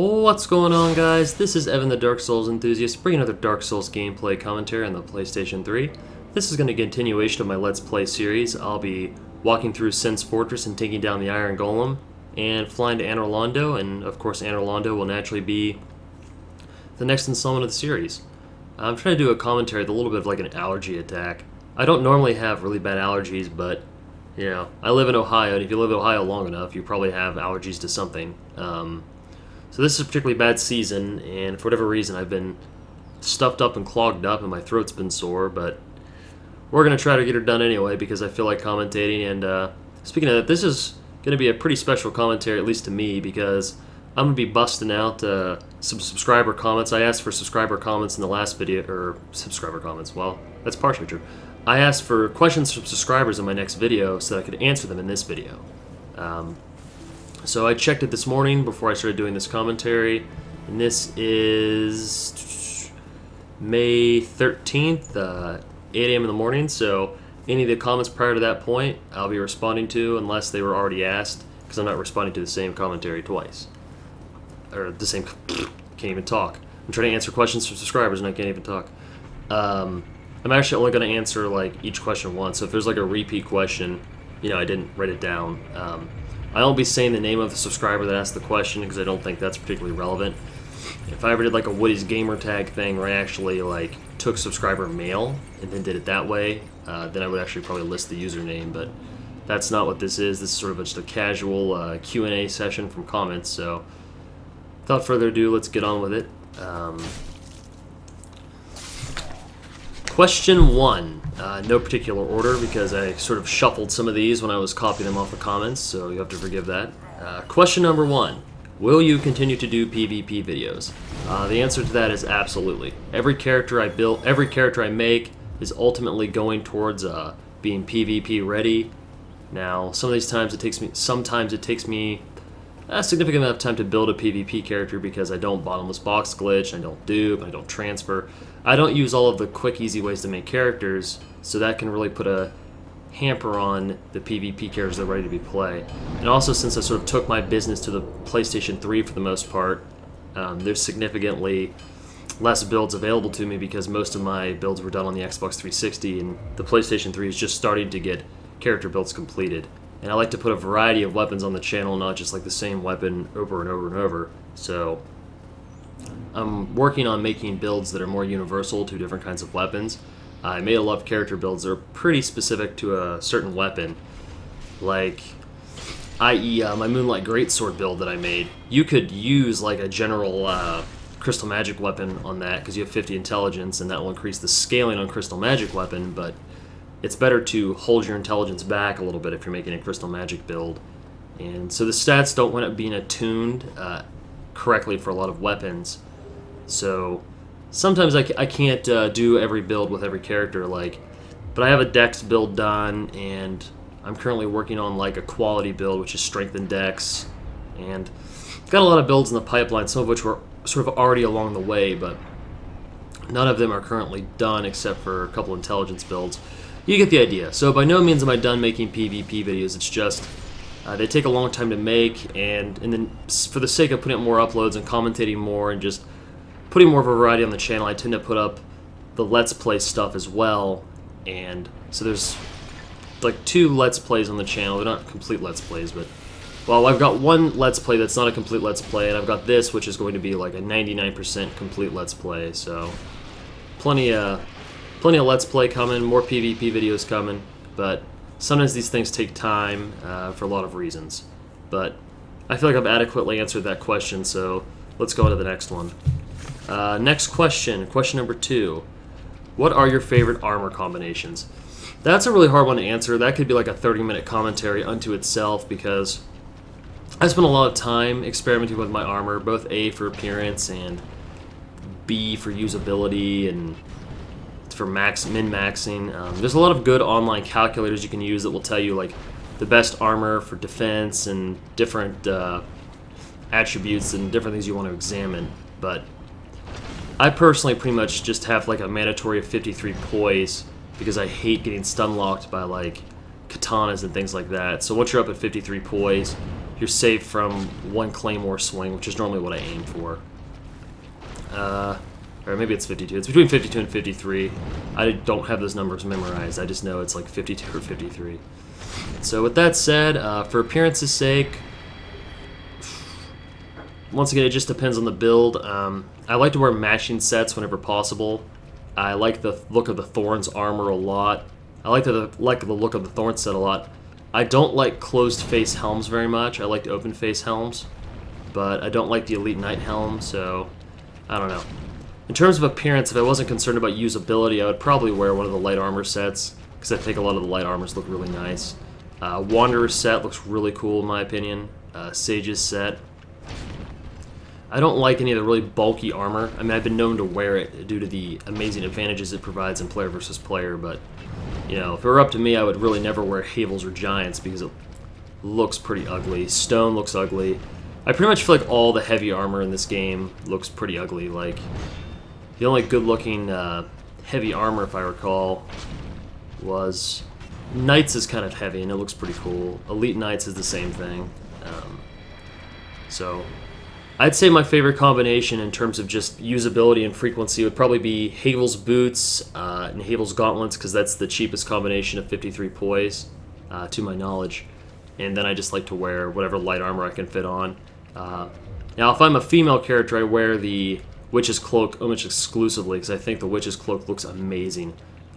What's going on, guys? This is Evan the Dark Souls enthusiast, bringing another Dark Souls gameplay commentary on the PlayStation 3. This is going to be a continuation of my Let's Play series. I'll be walking through Sin's Fortress and taking down the Iron Golem, and flying to Anor Londo, and of course Anor Londo will naturally be the next installment of the series. I'm trying to do a commentary with a little bit of like an allergy attack. I don't normally have really bad allergies, but you know, I live in Ohio, and if you live in Ohio long enough, you probably have allergies to something. So this is a particularly bad season, and for whatever reason I've been stuffed up and clogged up and my throat's been sore, but we're going to try to get her done anyway because I feel like commentating. And speaking of that, this is going to be a pretty special commentary, at least to me, because I'm going to be busting out some subscriber comments. I asked for subscriber comments in the last video, or subscriber comments, well, that's partially true. I asked for questions from subscribers in my next video so that I could answer them in this video. So I checked it this morning before I started doing this commentary, and this is May 13th, 8 a.m. in the morning, so any of the comments prior to that point I'll be responding to unless they were already asked, because I'm not responding to the same commentary twice. Or the same... can't even talk. I'm trying to answer questions from subscribers and I can't even talk. I'm actually only going to answer like each question once, so if there's like a repeat question, you know, I didn't write it down. I won't be saying the name of the subscriber that asked the question because I don't think that's particularly relevant. If I ever did like a Woody's gamer tag thing where I actually like took subscriber mail and then did it that way, then I would actually probably list the username, but that's not what this is. This is sort of just a casual Q&A session from comments, so without further ado, let's get on with it. Question 1. No particular order because I sort of shuffled some of these when I was copying them off the comments, so you have to forgive that. Question number 1. Will you continue to do PvP videos? The answer to that is absolutely. Every character I build, every character I make is ultimately going towards being PvP ready. Now, sometimes it takes me a significant amount of time to build a PvP character because I don't bottomless box glitch, I don't dupe, I don't transfer. I don't use all of the quick, easy ways to make characters, so that can really put a hamper on the PvP characters that are ready to be played. And also, since I sort of took my business to the PlayStation 3 for the most part, there's significantly less builds available to me because most of my builds were done on the Xbox 360, and the PlayStation 3 is just starting to get character builds completed. And I like to put a variety of weapons on the channel, not just like the same weapon over and over and over. So I'm working on making builds that are more universal to different kinds of weapons. I made a lot of character builds that are pretty specific to a certain weapon, like i.e. My Moonlight Greatsword build that I made. You could use like a general Crystal Magic weapon on that because you have 50 intelligence, and that will increase the scaling on Crystal Magic weapon, but it's better to hold your intelligence back a little bit if you're making a Crystal Magic build. And so the stats don't wind up being attuned correctly for a lot of weapons. So sometimes I can't do every build with every character, but I have a Dex build done, and I'm currently working on like a quality build, which is Strength and Dex, and got a lot of builds in the pipeline, some of which were sort of already along the way, but none of them are currently done except for a couple intelligence builds. You get the idea. So by no means am I done making PvP videos, it's just they take a long time to make, and then for the sake of putting up more uploads and commentating more and just putting more of a variety on the channel, I tend to put up the Let's Play stuff as well. And so there's like 2 Let's Plays on the channel. They're not complete Let's Plays, but well, I've got one Let's Play that's not a complete Let's Play, and I've got this, which is going to be like a 99% complete Let's Play. So plenty of Let's Play coming, more PvP videos coming, but sometimes these things take time for a lot of reasons. But I feel like I've adequately answered that question, so let's go on to the next one. Next question, question number 2. What are your favorite armor combinations? That's a really hard one to answer. That could be like a 30-minute commentary unto itself because I spent a lot of time experimenting with my armor, both A for appearance and B for usability and for min-maxing. There's a lot of good online calculators you can use that will tell you like the best armor for defense and different attributes and different things you want to examine, but I personally pretty much just have like a mandatory of 53 poise because I hate getting stun locked by like katanas and things like that. So once you're up at 53 poise, you're safe from one claymore swing, which is normally what I aim for. Or maybe it's 52. It's between 52 and 53. I don't have those numbers memorized. I just know it's like 52 or 53. So with that said, for appearance's sake, once again, it just depends on the build. I like to wear matching sets whenever possible. I like the look of the Thorns armor a lot. I like the look of the Thorn set a lot. I don't like closed face helms very much. I like open face helms, but I don't like the Elite Knight helm, so I don't know. In terms of appearance, if I wasn't concerned about usability, I would probably wear one of the light armor sets, because I think a lot of the light armors look really nice. Wanderer's set looks really cool in my opinion. Sage's set. I don't like any of the really bulky armor. I mean, I've been known to wear it due to the amazing advantages it provides in player versus player, but, you know, if it were up to me, I would really never wear Havels or Giants because it looks pretty ugly. Stone looks ugly. I pretty much feel like all the heavy armor in this game looks pretty ugly. Like, the only good-looking heavy armor, if I recall, was Knights is kind of heavy, and it looks pretty cool. Elite Knights is the same thing. So I'd say my favorite combination in terms of just usability and frequency would probably be Havel's Boots and Havel's Gauntlets, because that's the cheapest combination of 53 poise, to my knowledge. And then I just like to wear whatever light armor I can fit on. Now, if I'm a female character, I wear the Witch's Cloak almost exclusively, because I think the Witch's Cloak looks amazing.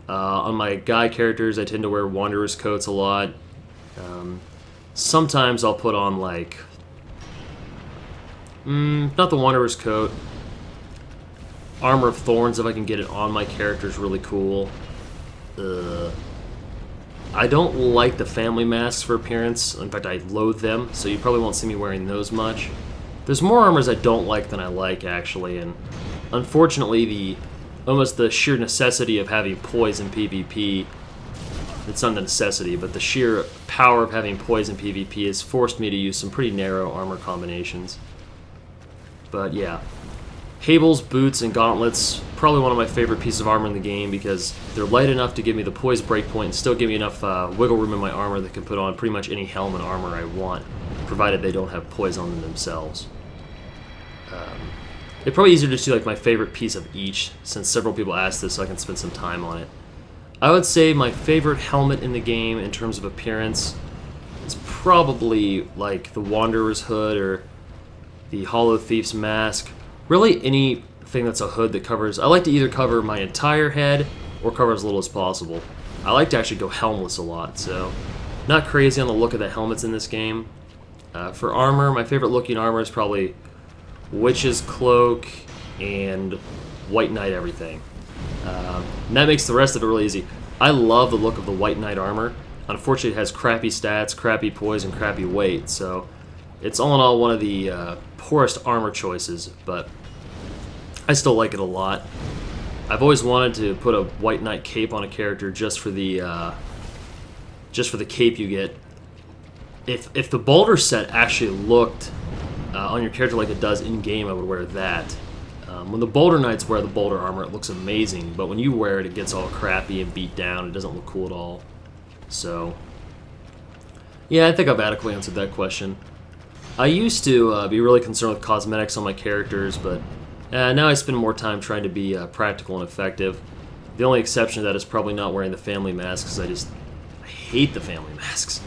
On my guy characters, I tend to wear Wanderer's Coats a lot. Sometimes I'll put on, like, not the Wanderer's Coat. Armor of Thorns, if I can get it on my character, is really cool. I don't like the family masks for appearance. In fact, I loathe them, so you probably won't see me wearing those much. There's more armors I don't like than I like, actually, and unfortunately, almost the sheer necessity of having poise in PvP, it's not the necessity, but the sheer power of having poise in PvP has forced me to use some pretty narrow armor combinations. But yeah, Havel's Boots and Gauntlets, probably one of my favorite pieces of armor in the game because they're light enough to give me the poise breakpoint and still give me enough wiggle room in my armor that can put on pretty much any helm and armor I want, provided they don't have poise on them themselves. It's probably easier to do like my favorite piece of each, since several people asked this, so I can spend some time on it. I would say my favorite helmet in the game in terms of appearance is probably like the Wanderer's Hood or the Hollow Thief's Mask. Really anything that's a hood that covers... I like to either cover my entire head or cover as little as possible. I like to actually go helmless a lot, so not crazy on the look of the helmets in this game. For armor, my favorite looking armor is probably Witch's Cloak and White Knight everything. And that makes the rest of it really easy. I love the look of the White Knight armor. Unfortunately, it has crappy stats, crappy poise, and crappy weight, so it's all in all one of the poorest armor choices, but I still like it a lot. I've always wanted to put a White Knight cape on a character just for the cape you get. If the Boulder set actually looked on your character like it does in-game, I would wear that. When the Boulder Knights wear the Boulder armor, it looks amazing, but when you wear it, it gets all crappy and beat down. It doesn't look cool at all. So, yeah, I think I've adequately answered that question. I used to be really concerned with cosmetics on my characters, but now I spend more time trying to be practical and effective. The only exception to that is probably not wearing the family masks, because I hate the family masks.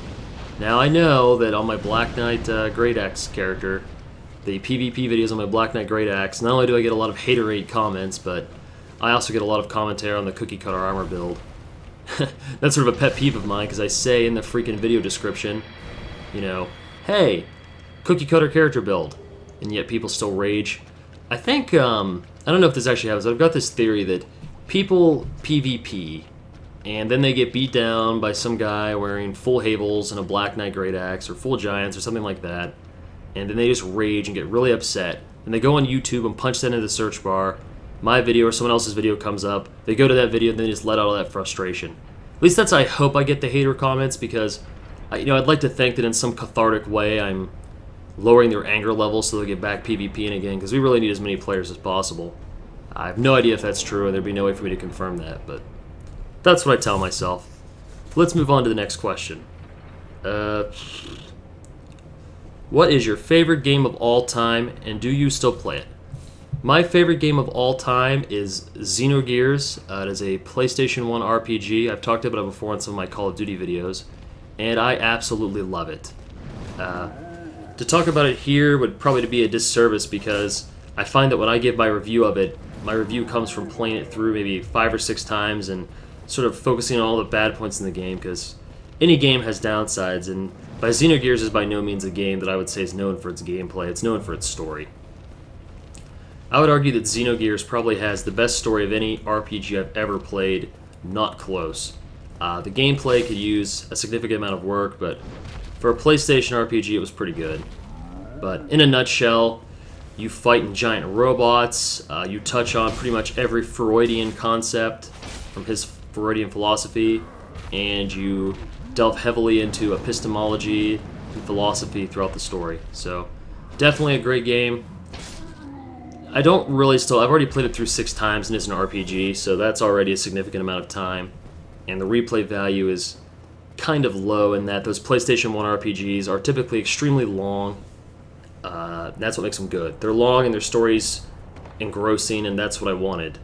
Now, I know that on my Black Knight Great Axe character, the PvP videos on my Black Knight Great Axe, not only do I get a lot of haterade comments, but I also get a lot of commentary on the cookie cutter armor build. That's sort of a pet peeve of mine, because I say in the freaking video description, you know, hey, cookie cutter character build, and yet people still rage. I think, I don't know if this actually happens, but I've got this theory that people PvP, and then they get beat down by some guy wearing full Havels and a Black Knight Great Axe, or full Giants, or something like that, and then they just rage and get really upset, and they go on YouTube and punch that into the search bar, my video or someone else's video comes up, they go to that video and they just let out all that frustration. At least that's how I hope I get the hater comments, because I'd like to think that in some cathartic way I'm lowering their anger levels so they'll get back PvPing again, because we really need as many players as possible. I have no idea if that's true, and there'd be no way for me to confirm that, but that's what I tell myself. Let's move on to the next question. What is your favorite game of all time, and do you still play it? My favorite game of all time is Xenogears. It is a PlayStation 1 RPG. I've talked about it before in some of my Call of Duty videos, and I absolutely love it. To talk about it here would probably be a disservice because I find that when I give my review of it, my review comes from playing it through maybe 5 or 6 times and sort of focusing on all the bad points in the game, because any game has downsides, and Xenogears is by no means a game that I would say is known for its gameplay. It's known for its story. I would argue that Xenogears probably has the best story of any RPG I've ever played, not close. The gameplay could use a significant amount of work, but for a PlayStation RPG it was pretty good. But in a nutshell, you fight in giant robots, you touch on pretty much every Freudian concept from his Freudian philosophy, and you delve heavily into epistemology and philosophy throughout the story. So, definitely a great game. I've already played it through 6 times, and it's an RPG, so that's already a significant amount of time. And the replay value is kind of low in that those PlayStation 1 RPGs are typically extremely long. That's what makes them good. They're long and their story's engrossing, and that's what I wanted.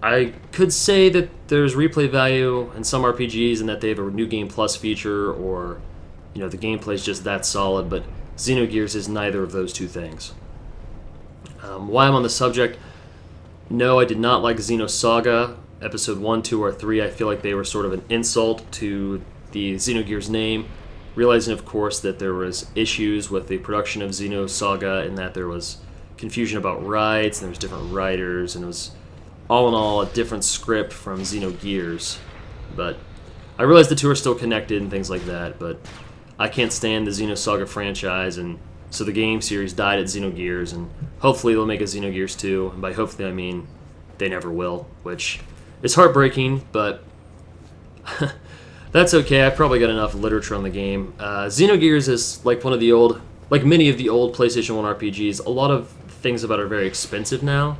I could say that there's replay value in some RPGs and that they have a New Game Plus feature, or the gameplay's just that solid, but Xenogears is neither of those two things. Why I'm on the subject, no, I did not like Xenosaga, Episode 1, 2, or 3. I feel like they were sort of an insult to the Xenogears name, realizing, of course, that there was issues with the production of Xenosaga, and that there was confusion about rights, and there was different writers, and it was, all in all, a different script from Xenogears. But I realize the two are still connected and things like that, but I can't stand the Xenosaga franchise, and so the game series died at Xenogears, and hopefully they'll make a Xenogears 2, and by hopefully I mean they never will, which is heartbreaking, but that's okay. I've probably got enough literature on the game. Xenogears is like many of the old PlayStation 1 RPGs. A lot of things about it are very expensive now.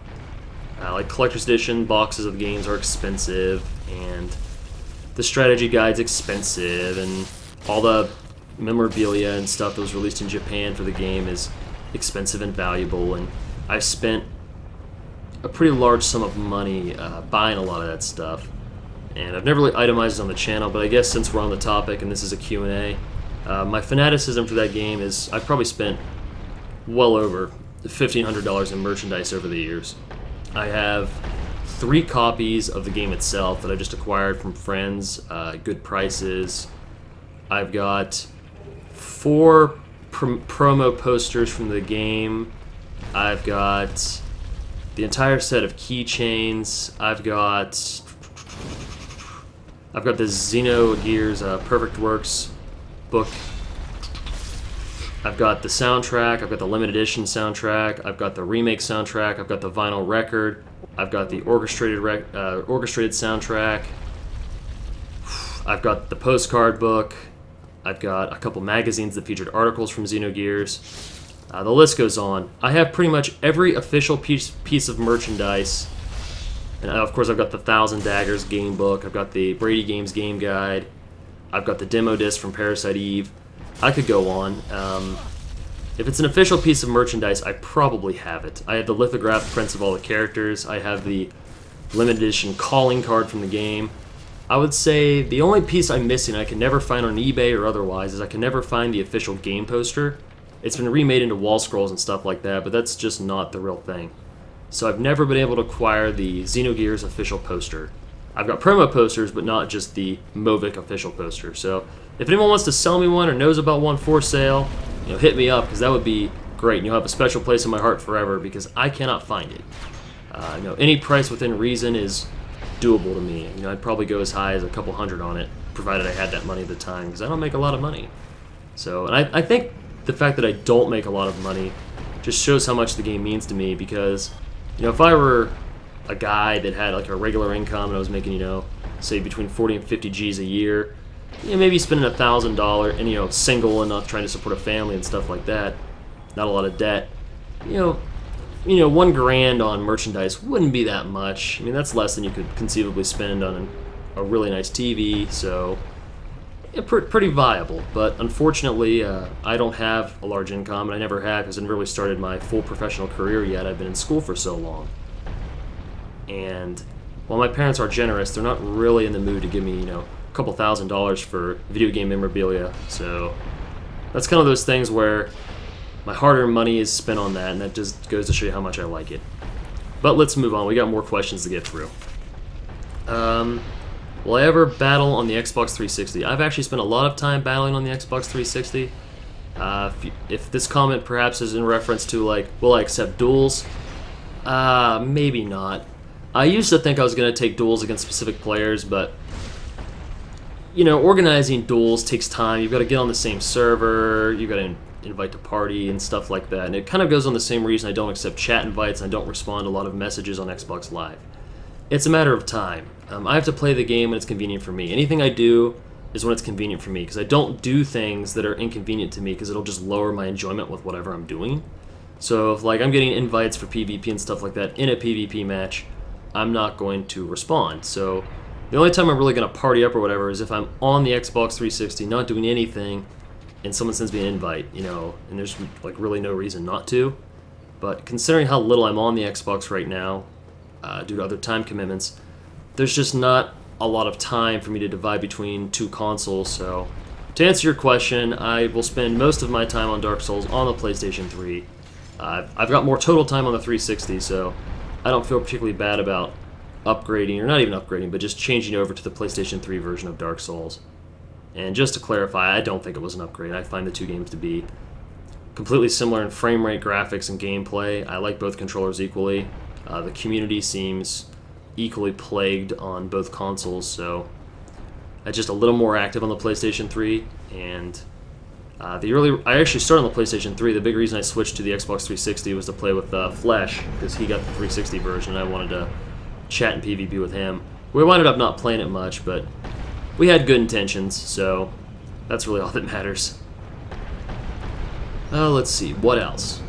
Like collector's edition boxes of the games are expensive, and the strategy guide's expensive, and all the memorabilia and stuff that was released in Japan for the game is expensive and valuable, and I've spent a pretty large sum of money buying a lot of that stuff. And I've never really itemized it on the channel, but I guess since we're on the topic and this is a Q&A, my fanaticism for that game is I've probably spent well over $1,500 in merchandise over the years. I have 3 copies of the game itself that I just acquired from friends, good prices. I've got 4 promo posters from the game. I've got the entire set of keychains. I've got the Xenogears Perfect Works book. I've got the soundtrack. I've got the limited edition soundtrack. I've got the remake soundtrack. I've got the vinyl record. I've got the orchestrated soundtrack. I've got the postcard book. I've got a couple magazines that featured articles from Xenogears. The list goes on. I have pretty much every official piece of merchandise. And of course I've got the Thousand Daggers game book. I've got the Brady Games game guide. I've got the demo disc from Parasite Eve. I could go on. If it's an official piece of merchandise, I probably have it. I have the lithographed prints of all the characters. I have the limited edition calling card from the game. I would say the only piece I'm missing I can never find on eBay or otherwise is I can never find the official game poster. It's been remade into wall scrolls and stuff like that, but that's just not the real thing. So I've never been able to acquire the Xenogears official poster. I've got promo posters, but not just the Movic official poster. So if anyone wants to sell me one or knows about one for sale, hit me up, because that would be great. And you'll have a special place in my heart forever, because I cannot find it. Any price within reason is doable to me. I'd probably go as high as a couple $100 on it, provided I had that money at the time, because I don't make a lot of money. So, and I think the fact that I don't make a lot of money just shows how much the game means to me, because if I were a guy that had like a regular income and I was making, say between 40 and 50 G's a year, maybe spending $1,000 and, single and not trying to support a family and stuff like that, not a lot of debt, $1,000 on merchandise wouldn't be that much. That's less than you could conceivably spend on a really nice TV, so yeah, pretty viable. But unfortunately, I don't have a large income, and I never have because I never really started my full professional career yet. I've been in school for so long. And while my parents are generous, they're not really in the mood to give me, a couple $1,000s for video game memorabilia. So that's kind of those things where my hard-earned money is spent on that, and that just goes to show you how much I like it. But let's move on. We got more questions to get through. Will I ever battle on the Xbox 360? I've actually spent a lot of time battling on the Xbox 360. If this comment perhaps is in reference to, like, will I accept duels? Maybe not. I used to think I was going to take duels against specific players, but, organizing duels takes time. You've got to get on the same server, you've got to invite to party and stuff like that, and it kind of goes on the same reason I don't accept chat invites and I don't respond to a lot of messages on Xbox Live. It's a matter of time. I have to play the game when it's convenient for me. Anything I do is when it's convenient for me, because I don't do things that are inconvenient to me because it'll just lower my enjoyment with whatever I'm doing. So if I'm getting invites for PvP and stuff like that in a PvP match, I'm not going to respond. So the only time I'm really going to party up or whatever is if I'm on the Xbox 360 not doing anything and someone sends me an invite, and there's really no reason not to. But considering how little I'm on the Xbox right now, due to other time commitments, there's just not a lot of time for me to divide between two consoles. So to answer your question, I will spend most of my time on Dark Souls on the PlayStation 3. I've got more total time on the 360, so I don't feel particularly bad about upgrading, or not even upgrading, but just changing over to the PlayStation 3 version of Dark Souls. And just to clarify, I don't think it was an upgrade. I find the two games to be completely similar in frame rate, graphics, and gameplay. I like both controllers equally. The community seems equally plagued on both consoles, so I'm just a little more active on the PlayStation 3. And I actually started on the PlayStation 3. The big reason I switched to the Xbox 360 was to play with Flesh, because he got the 360 version, and I wanted to chat and PvP with him. We wound up not playing it much, but we had good intentions, so that's really all that matters. Let's see, what else?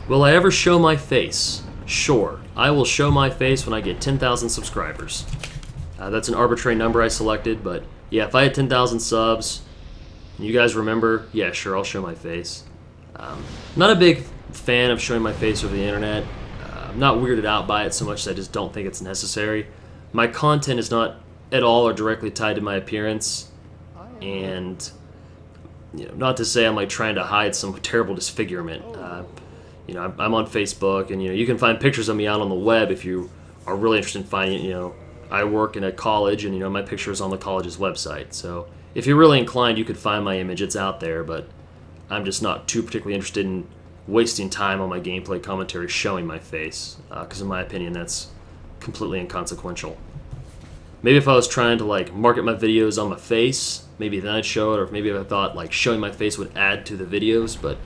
Will I ever show my face? Sure, I will show my face when I get 10,000 subscribers. That's an arbitrary number I selected, but yeah, if I had 10,000 subs, and you guys remember, yeah, sure, I'll show my face. Not a big fan of showing my face over the internet. I'm not weirded out by it so much that I just don't think it's necessary. My content is not at all or directly tied to my appearance, and not to say I'm trying to hide some terrible disfigurement. I'm on Facebook, and you can find pictures of me out on the web if you are really interested in finding it. I work in a college, and my picture is on the college's website. So if you're really inclined, you could find my image. It's out there, but I'm just not too particularly interested in wasting time on my gameplay commentary showing my face, because in my opinion that's completely inconsequential. Maybe if I was trying to market my videos on my face, maybe then I'd show it, or maybe if I thought showing my face would add to the videos, but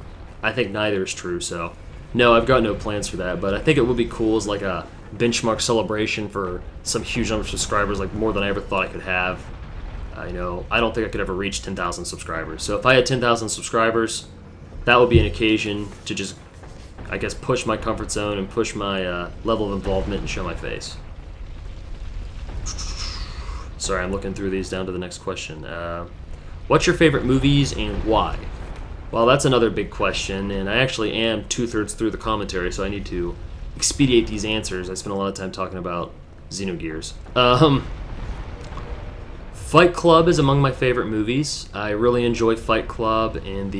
I think neither is true. So no, I've got no plans for that, but I think it would be cool as a benchmark celebration for some huge number of subscribers, more than I ever thought I could have. I don't think I could ever reach 10,000 subscribers. So if I had 10,000 subscribers, that would be an occasion to just, I guess, push my comfort zone and push my level of involvement and show my face. Sorry, I'm looking through these down to the next question. What's your favorite movies and why? Well, that's another big question, and I actually am 2/3 through the commentary, so I need to expedite these answers. I spent a lot of time talking about Xenogears. Fight Club is among my favorite movies. I really enjoy Fight Club, and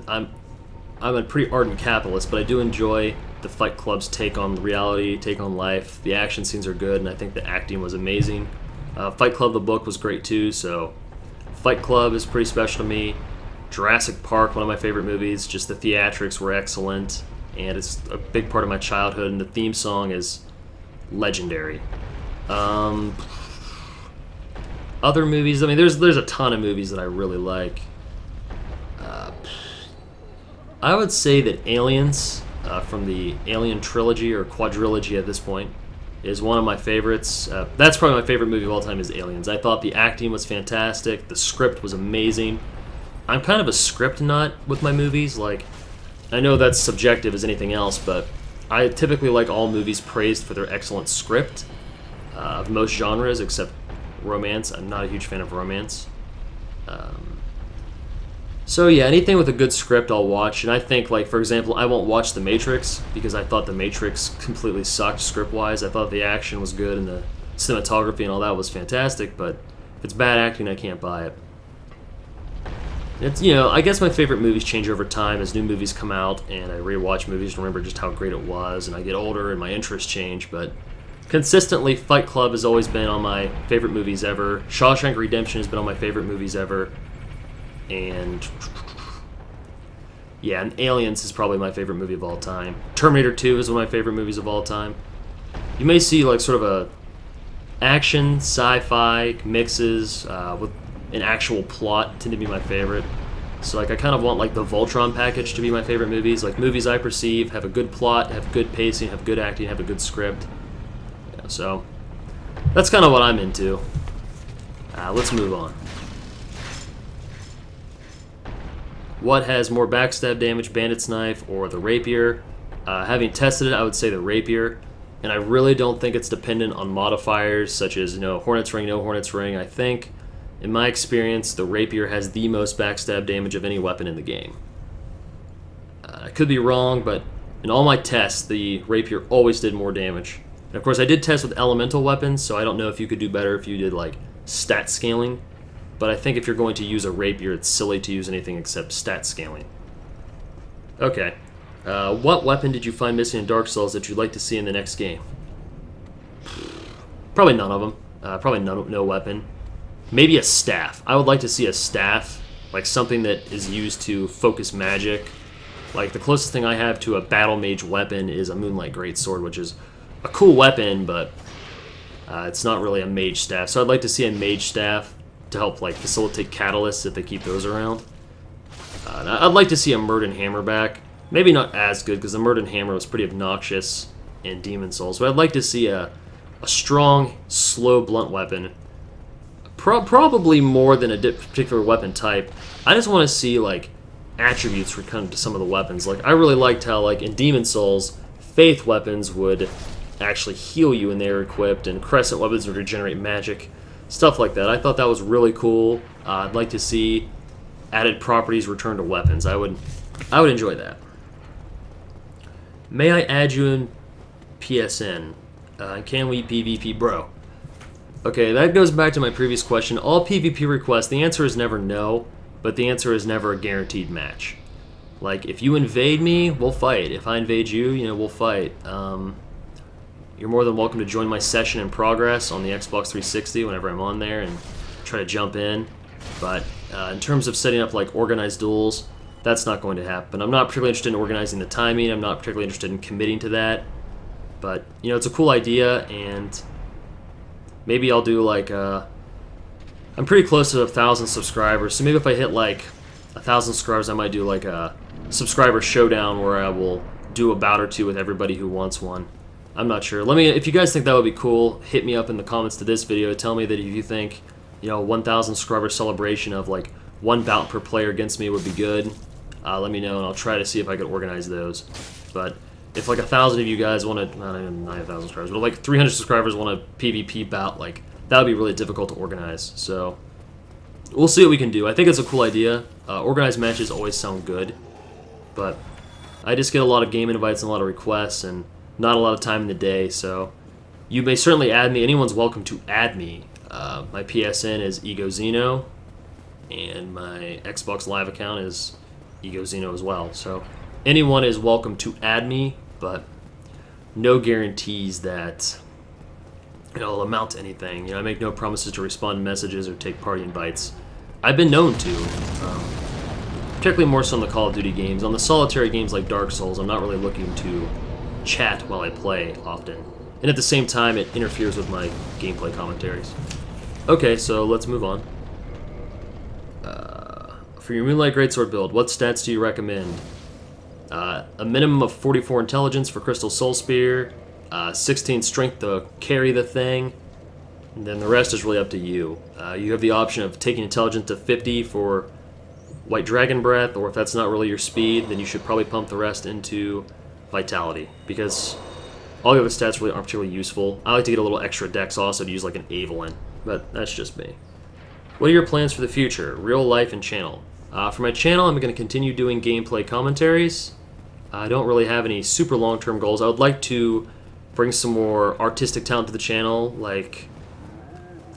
I'm a pretty ardent capitalist, but I do enjoy the Fight Club's take on reality, take on life. The action scenes are good, and I think the acting was amazing. Fight Club, the book, was great too, so Fight Club is pretty special to me. Jurassic Park, one of my favorite movies. Just the theatrics were excellent, and it's a big part of my childhood, and the theme song is legendary. Other movies, there's a ton of movies that I really like. I would say that Aliens, from the Alien trilogy, or quadrilogy at this point, is one of my favorites. That's probably my favorite movie of all time, is Aliens. I thought the acting was fantastic, the script was amazing. I'm kind of a script nut with my movies. I know that's subjective as anything else, but I typically like all movies praised for their excellent script. of most genres except romance. I'm not a huge fan of romance. So yeah, anything with a good script I'll watch, and I think, like, for example, I won't watch The Matrix because I thought The Matrix completely sucked script-wise. I thought the action was good and the cinematography and all that was fantastic, but if it's bad acting, I can't buy it. It's, you know, I guess my favorite movies change over time as new movies come out and I rewatch movies to remember just how great it was, and I get older and my interests change, but consistently, Fight Club has always been on my favorite movies ever. Shawshank Redemption has been on my favorite movies ever. And yeah, and Aliens is probably my favorite movie of all time. Terminator 2 is one of my favorite movies of all time. You may see like sort of a action, sci-fi mixes with an actual plot tend to be my favorite. So like I kind of want like the Voltron package to be my favorite movies. Like movies I perceive have a good plot, have good pacing, have good acting, have a good script. Yeah, so that's kind of what I'm into. Let's move on. What has more backstab damage, Bandit's Knife or the Rapier? Having tested it, I would say the Rapier, and I really don't think it's dependent on modifiers such as, you know, Hornet's Ring, no Hornet's Ring. I think, in my experience, the Rapier has the most backstab damage of any weapon in the game. I could be wrong, but in all my tests, the Rapier always did more damage. And of course, I did test with elemental weapons, so I don't know if you could do better if you did like stat scaling. But I think if you're going to use a Rapier, it's silly to use anything except stat scaling. Okay. What weapon did you find missing in Dark Souls that you'd like to see in the next game? Probably none of them. Probably no weapon. Maybe a staff. I would like to see a staff, like something that is used to focus magic. Like the closest thing I have to a battle mage weapon is a Moonlight Greatsword, which is a cool weapon, but it's not really a mage staff. So I'd like to see a mage staff to help like facilitate catalysts if they keep those around. I'd like to see a Murden Hammer back. Maybe not as good because the Murden Hammer was pretty obnoxious in Demon Souls, but I'd like to see a strong, slow, blunt weapon. Probably more than a particular weapon type. I just want to see like attributes for kind of to some of the weapons. Like I really liked how like in Demon Souls, faith weapons would actually heal you when they were equipped, and crescent weapons would regenerate magic. Stuff like that. I thought that was really cool. I'd like to see added properties return to weapons. I would enjoy that. May I add you in PSN? Can we PvP? Bro. Okay, that goes back to my previous question. All PvP requests, the answer is never no, but the answer is never a guaranteed match. Like, if you invade me, we'll fight. If I invade you, you know, we'll fight. You're more than welcome to join my session in progress on the Xbox 360 whenever I'm on there and try to jump in. But in terms of setting up like organized duels, that's not going to happen. I'm not particularly interested in organizing the timing. I'm not particularly interested in committing to that. But, you know, it's a cool idea, and maybe I'll do like I'm pretty close to 1,000 subscribers, so maybe if I hit like 1,000 subscribers, I might do like a subscriber showdown where I will do a bout or two with everybody who wants one. I'm not sure. If you guys think that would be cool, hit me up in the comments to this video. Tell me that if you think, you know, 1,000 subscriber celebration of like one bout per player against me would be good. Let me know, and I'll try to see if I could organize those. But if like 1,000 of you guys want to, not even 9,000 subscribers, but like 300 subscribers want a PvP bout, like that would be really difficult to organize. So we'll see what we can do. I think it's a cool idea. Organized matches always sound good, but I just get a lot of game invites and a lot of requests, and not a lot of time in the day, so you may certainly add me. Anyone's welcome to add me. My PSN is EgoZeno, and my Xbox Live account is EgoZeno as well. So anyone is welcome to add me, but no guarantees that it'll amount to anything. You know, I make no promises to respond to messages or take party invites. I've been known to, particularly more so on the Call of Duty games. On the solitary games like Dark Souls, I'm not really looking to chat while I play often, and at the same time it interferes with my gameplay commentaries. Okay, so let's move on. For your Moonlight Greatsword build, what stats do you recommend? A minimum of 44 intelligence for Crystal Soul Spear, 16 strength to carry the thing, and then the rest is really up to you. You have the option of taking intelligence to 50 for White Dragon Breath, or if that's not really your speed, then you should probably pump the rest into Vitality, because All the other stats really aren't particularly useful. I like to get a little extra dex also to use like an Evelyn, but that's just me. What are your plans for the future, real life and channel? For my channel, I'm going to continue doing gameplay commentaries. I don't really have any super long-term goals. I would like to bring some more artistic talent to the channel, like,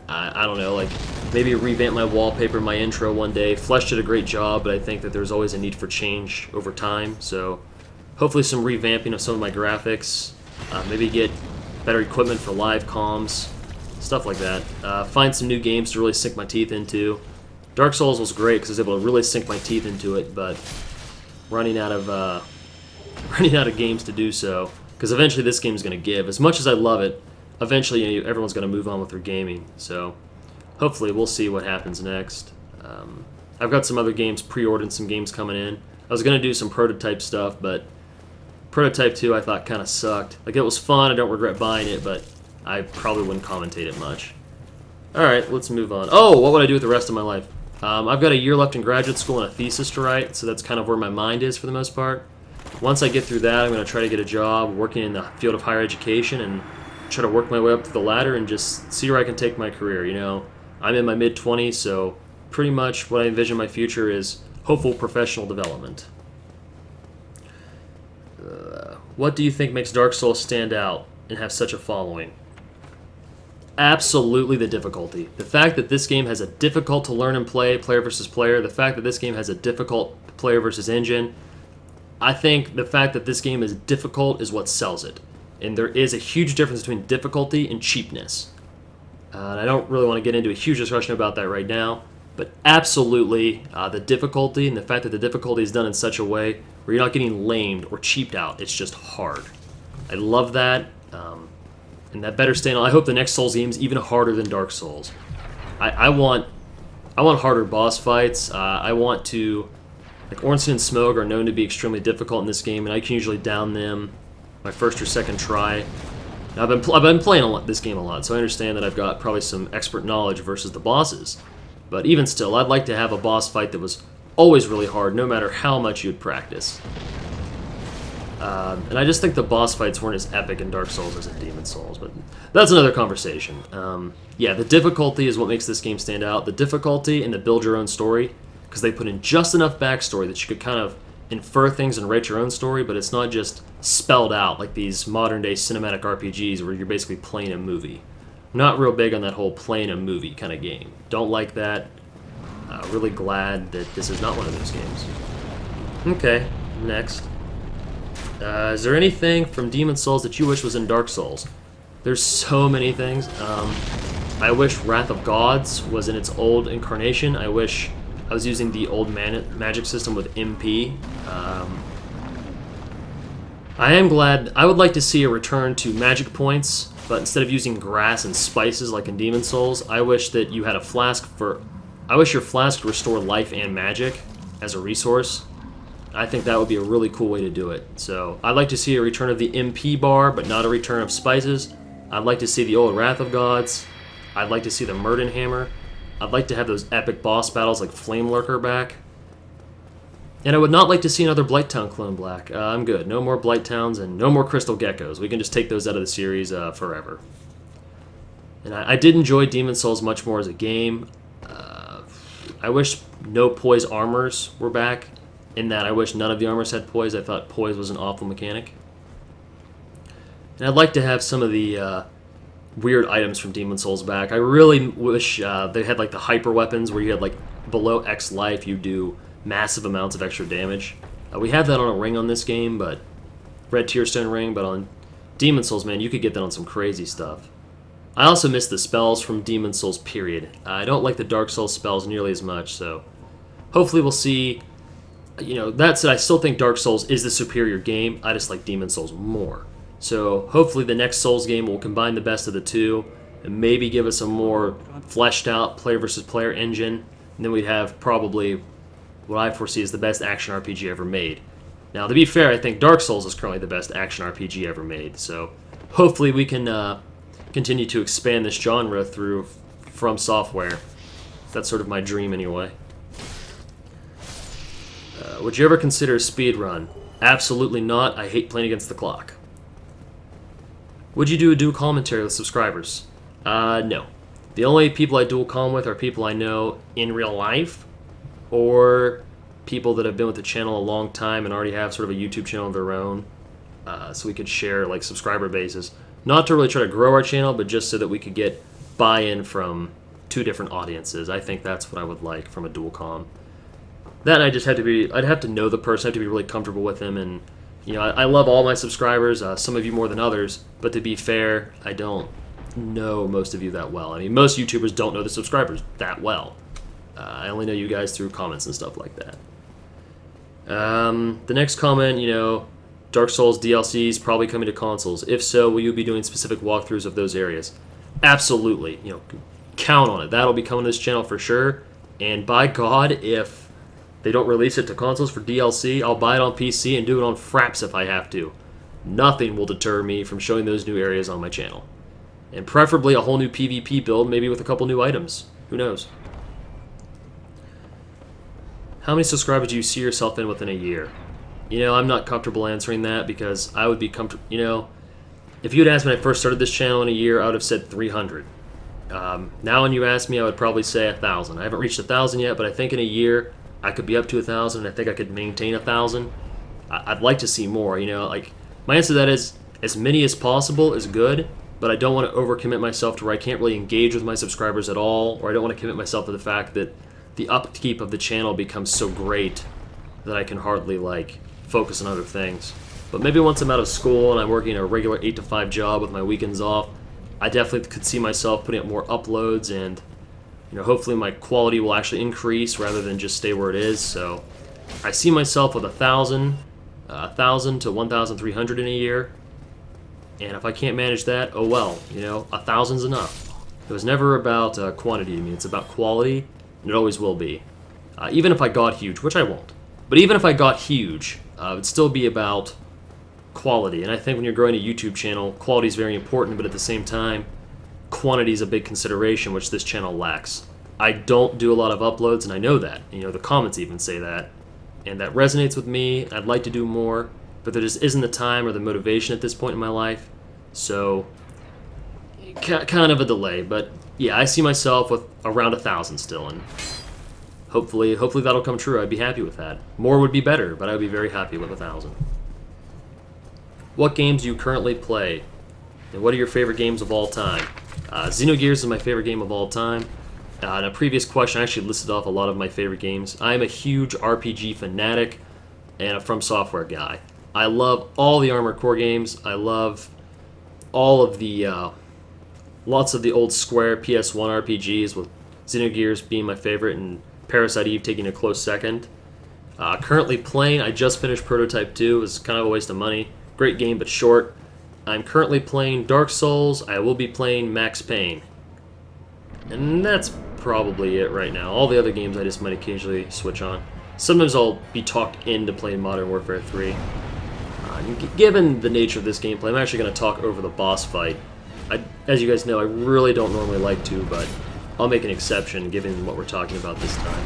I don't know, like maybe revamp my wallpaper, my intro one day. Flesh did a great job, but I think that there's always a need for change over time, so hopefully some revamping of some of my graphics, maybe get better equipment for live comms, stuff like that. Find some new games to really sink my teeth into. Dark Souls was great because I was able to really sink my teeth into it, but running out of games to do so, because eventually this game's going to give. As much as I love it, eventually, you know, everyone's going to move on with their gaming. So hopefully we'll see what happens next. I've got some other games pre-ordered, some games coming in. I was going to do some prototype stuff, but Prototype 2 I thought kind of sucked. Like, it was fun, I don't regret buying it, but I probably wouldn't commentate it much. Alright, let's move on. Oh, what would I do with the rest of my life? I've got a year left in graduate school and a thesis to write, so that's kind of where my mind is for the most part. Once I get through that, I'm going to try to get a job working in the field of higher education and try to work my way up to the ladder and just see where I can take my career, you know. I'm in my mid-20s, so pretty much what I envision my future is hopeful professional development. What do you think makes Dark Souls stand out and have such a following? Absolutely the difficulty. The fact that this game has a difficult to learn and play, player versus player, the fact that this game has a difficult player versus engine, I think the fact that this game is difficult is what sells it. And there is a huge difference between difficulty and cheapness. And I don't really want to get into a huge discussion about that right now, but absolutely the difficulty and the fact that the difficulty is done in such a way where you're not getting lamed or cheaped out. It's just hard. I love that. And that better stand on. I hope the next Souls game is even harder than Dark Souls. I want harder boss fights. I want to... Like, Ornstein and Smoke are known to be extremely difficult in this game, and I can usually down them my first or second try. Now, I've been playing this game a lot, so I understand that I've got probably some expert knowledge versus the bosses. But even still, I'd like to have a boss fight that was always really hard, no matter how much you'd practice. And I just think the boss fights weren't as epic in Dark Souls as in Demon Souls, but that's another conversation. Yeah, the difficulty is what makes this game stand out. The difficulty and the build your own story, because they put in just enough backstory that you could kind of infer things and write your own story, but it's not just spelled out like these modern-day cinematic RPGs where you're basically playing a movie. I'm not real big on that whole playing a movie kind of game. Don't like that. Really glad that this is not one of those games. Okay, next. Is there anything from Demon Souls that you wish was in Dark Souls? There's so many things. I wish Wrath of Gods was in its old incarnation. I wish I was using the old magic system with MP. I am glad. I would like to see a return to magic points, but instead of using grass and spices like in Demon Souls, I wish that you had a flask for... I wish your flask could restore life and magic as a resource. I think that would be a really cool way to do it. So I'd like to see a return of the MP bar, but not a return of spices. I'd like to see the old Wrath of Gods. I'd like to see the Murden Hammer. I'd like to have those epic boss battles like Flame Lurker back. And I would not like to see another Blighttown clone back. I'm good. No more Blighttowns and no more Crystal Geckos. We can just take those out of the series forever. And I did enjoy Demon Souls much more as a game. I wish no poise armors were back. In that, I wish none of the armors had poise. I thought poise was an awful mechanic. And I'd like to have some of the weird items from Demon Souls back. I really wish they had like the hyper weapons where you had like below X life you do massive amounts of extra damage. We have that on a ring on this game, but Red Tearstone ring, but on Demon Souls, man, you could get that on some crazy stuff. I also miss the spells from Demon Souls, period. I don't like the Dark Souls spells nearly as much, so hopefully we'll see. You know, that said, I still think Dark Souls is the superior game. I just like Demon Souls more. So hopefully the next Souls game will combine the best of the two and maybe give us a more fleshed out player versus player engine. And then we'd have probably what I foresee as the best action RPG ever made. Now, to be fair, I think Dark Souls is currently the best action RPG ever made. So hopefully we can continue to expand this genre through From Software. That's sort of my dream anyway. Would you ever consider a speed run? Absolutely not. I hate playing against the clock. Would you do a dual commentary with subscribers? No. The only people I dual comm with are people I know in real life, or people that have been with the channel a long time and already have sort of a YouTube channel of their own, so we could share like subscriber bases. Not to really try to grow our channel, but just so that we could get buy-in from two different audiences. I think that's what I would like from a dual comm. That I just had to be, I'd have to know the person, I have to be really comfortable with him, and you know, I love all my subscribers, some of you more than others, but to be fair, I don't know most of you that well. I mean, most YouTubers don't know the subscribers that well. I only know you guys through comments and stuff like that. The next comment, you know, Dark Souls DLCs probably coming to consoles. If so, will you be doing specific walkthroughs of those areas? Absolutely. You know, count on it. That'll be coming to this channel for sure. And by God, if they don't release it to consoles for DLC, I'll buy it on PC and do it on Fraps if I have to. Nothing will deter me from showing those new areas on my channel. And preferably a whole new PvP build, maybe with a couple new items. Who knows? How many subscribers do you see yourself in within a year? You know, I'm not comfortable answering that because I would be comfortable, you know, if you had asked me when I first started this channel in a year, I would have said 300. Now when you ask me, I would probably say 1,000. I haven't reached 1,000 yet, but I think in a year I could be up to 1,000, and I think I could maintain 1,000. I'd like to see more, you know, like, my answer to that is as many as possible is good, but I don't want to overcommit myself to where I can't really engage with my subscribers at all, or I don't want to commit myself to the fact that the upkeep of the channel becomes so great that I can hardly, like, focus on other things. But maybe once I'm out of school and I'm working a regular 8 to 5 job with my weekends off, I definitely could see myself putting up more uploads, and you know, hopefully my quality will actually increase rather than just stay where it is. So I see myself with 1,000 to 1,300 in a year, and if I can't manage that, oh well, you know, 1,000's enough. It was never about quantity to me, it's about quality, and it always will be. Even if I got huge, which I won't, but even if I got huge, it'd still be about quality. And I think when you're growing a YouTube channel, quality is very important, but at the same time, quantity is a big consideration, which this channel lacks. I don't do a lot of uploads, and I know that. You know, the comments even say that. And that resonates with me. I'd like to do more, but there just isn't the time or the motivation at this point in my life. So, kind of a delay. But yeah, I see myself with around 1,000 still, and hopefully that'll come true. I'd be happy with that. More would be better, but I'd be very happy with 1,000. What games do you currently play? And what are your favorite games of all time? Xenogears is my favorite game of all time. In a previous question, I actually listed off a lot of my favorite games. I'm a huge RPG fanatic and a From Software guy. I love all the Armored Core games. I love all of the, lots of the old Square PS1 RPGs, with Xenogears being my favorite and Parasite Eve taking a close second. Currently playing, I just finished Prototype 2. It was kind of a waste of money. Great game, but short. I'm currently playing Dark Souls. I will be playing Max Payne. And that's probably it right now. All the other games I just might occasionally switch on. Sometimes I'll be talked into playing Modern Warfare 3. Given the nature of this gameplay, I'm actually going to talk over the boss fight. As you guys know, I really don't normally like to, but I'll make an exception given what we're talking about this time.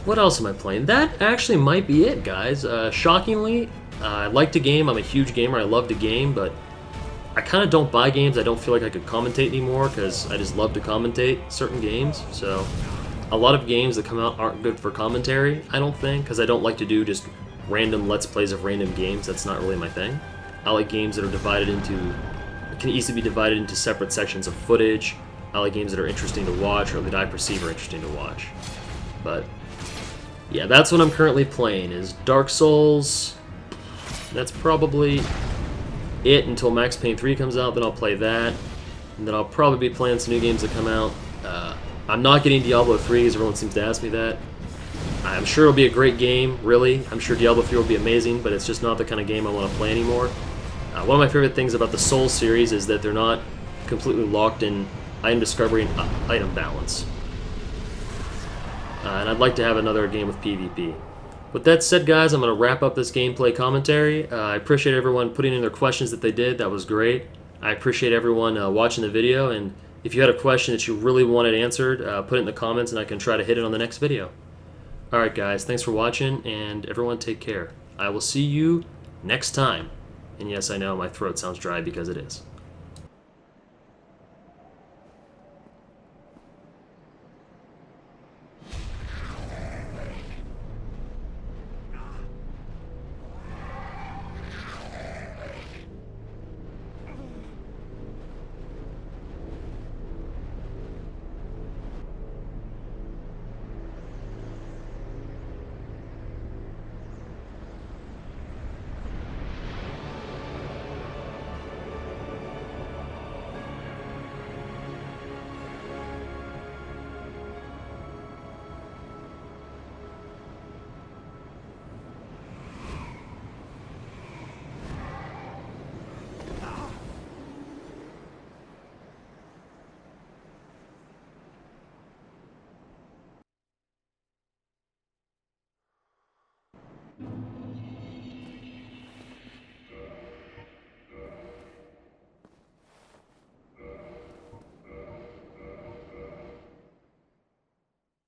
What else am I playing? That actually might be it, guys. Shockingly, I like to game. I'm a huge gamer. I love to game, but I kind of don't buy games I don't feel like I could commentate anymore, because I just love to commentate certain games. So a lot of games that come out aren't good for commentary, I don't think, because I don't like to do just random Let's Plays of random games. That's not really my thing. I like games that are divided into, can easily be divided into separate sections of footage. I like games that are interesting to watch, or that I perceive are interesting to watch. But yeah, that's what I'm currently playing, is Dark Souls. That's probably it until Max Payne 3 comes out. Then I'll play that, and then I'll probably be playing some new games that come out. I'm not getting Diablo 3, because everyone seems to ask me that. I'm sure it'll be a great game, really. I'm sure Diablo 3 will be amazing, but it's just not the kind of game I want to play anymore. One of my favorite things about the Souls series is that they're not completely locked in item discovery and item balance. And I'd like to have another game with PvP. With that said, guys, I'm going to wrap up this gameplay commentary. I appreciate everyone putting in their questions that they did. That was great. I appreciate everyone watching the video, and if you had a question that you really wanted answered, put it in the comments and I can try to hit it on the next video. Alright guys, thanks for watching, and everyone take care. I will see you next time. And yes, I know my throat sounds dry because it is.